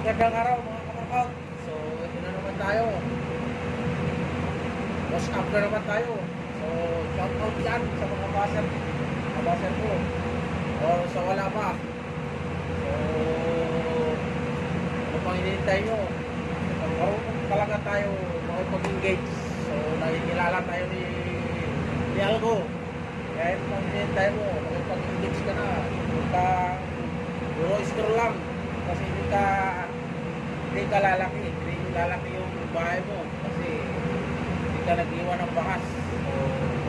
magandang araw mga kamarkaut. So, ito na naman tayo. Wash up na naman tayo. So, shout out yan sa mga baser ko. O sa wala pa. So, ano pang hinihintay nyo? Marunong talaga tayo makipag-engage. So, nakikilala tayo ni Algo. Kaya ito pang hinihintay mo, makipag-engage ka na. Puro scroll lang. Kasi hindi ka lalaki. Hindi lalaki yung bahay mo. Kasi hindi ka nag-iwan ng bakas. So,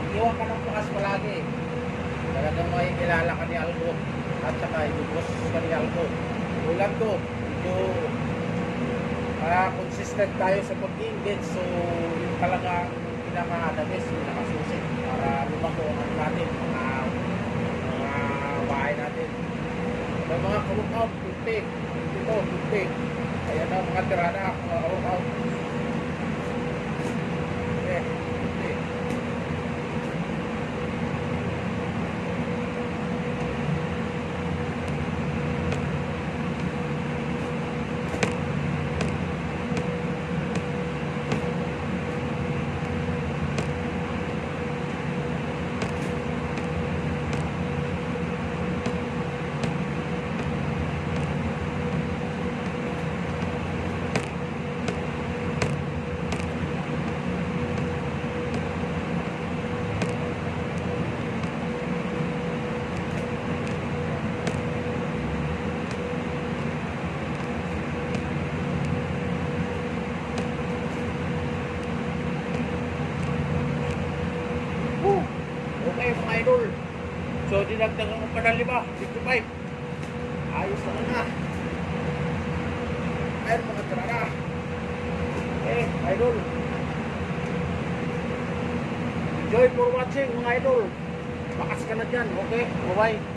mag-iwan ka ng bakas palagi. Talagang makikilala ka ni Algo. At saka ibubos ka ni Algo. Ulan ko. Medyo consistent tayo sa pag-engage. So, yung talagang pinaka-the best, pinaka-susi para lumago ang natin, mga bahay natin. May mga ka-workout, tuntik. Ito, tuntik. Ayan na mga tirana, mga ka-workout. Okay, tuntik. Okay mga idol. So dinagdagan ko pa ng 55. Ayos naman na. Ayun mga tirana. Okay idol. Enjoy for watching mga idol. Bakas ka na dyan. Okay, bye bye.